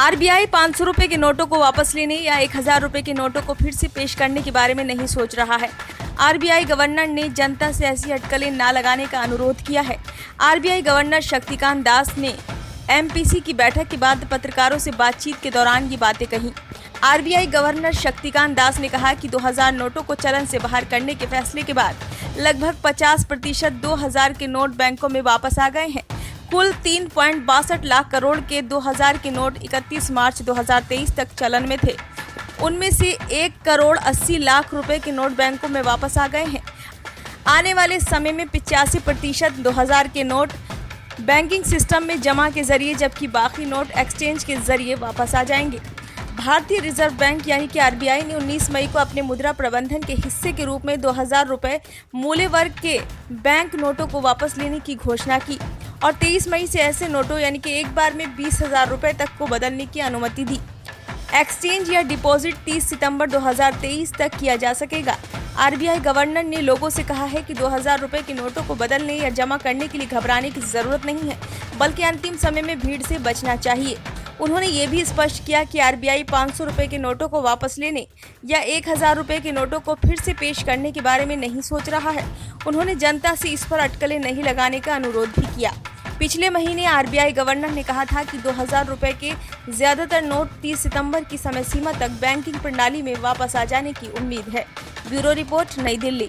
RBI 500 रुपए के नोटों को वापस लेने या 1000 रुपए के नोटों को फिर से पेश करने के बारे में नहीं सोच रहा है। आरबीआई गवर्नर ने जनता से ऐसी अटकलें न लगाने का अनुरोध किया है। आरबीआई गवर्नर शक्तिकांत दास ने एमपीसी की बैठक के बाद पत्रकारों से बातचीत के दौरान ये बातें कही। आरबीआई गवर्नर शक्तिकांत दास ने कहा कि 2000 नोटों को चलन से बाहर करने के फैसले के बाद लगभग 50% 2000 के नोट बैंकों में वापस आ गए हैं। कुल 3.62 लाख करोड़ के 2000 के नोट 31 मार्च 2023 तक चलन में थे। उनमें से 1 करोड़ 80 लाख रुपए के नोट बैंकों में वापस आ गए हैं। आने वाले समय में 85% 2000 के नोट बैंकिंग सिस्टम में जमा के जरिए, जबकि बाकी नोट एक्सचेंज के जरिए वापस आ जाएंगे। भारतीय रिजर्व बैंक यानी कि आरबीआई ने 19 मई को अपने मुद्रा प्रबंधन के हिस्से के रूप में 2000 रुपए मूल्य वर्ग के बैंक नोटों को वापस लेने की घोषणा की और 23 मई से ऐसे नोटों यानी कि एक बार में 20,000 रुपए तक को बदलने की अनुमति दी। एक्सचेंज या डिपॉजिट 30 सितंबर 2023 तक किया जा सकेगा। आरबीआई गवर्नर ने लोगों से कहा है कि 2000 रुपए के नोटों को बदलने या जमा करने के लिए घबराने की जरूरत नहीं है, बल्कि अंतिम समय में भीड़ से बचना चाहिए। उन्होंने ये भी स्पष्ट किया कि आरबीआई 500 रुपए के नोटों को वापस लेने या 1000 रुपए के नोटों को फिर से पेश करने के बारे में नहीं सोच रहा है। उन्होंने जनता से इस पर अटकलें नहीं लगाने का अनुरोध भी किया। पिछले महीने आरबीआई गवर्नर ने कहा था कि 2000 रुपए के ज्यादातर नोट 30 सितंबर की समय सीमा तक बैंकिंग प्रणाली में वापस आ जाने की उम्मीद है। ब्यूरो रिपोर्ट, नई दिल्ली।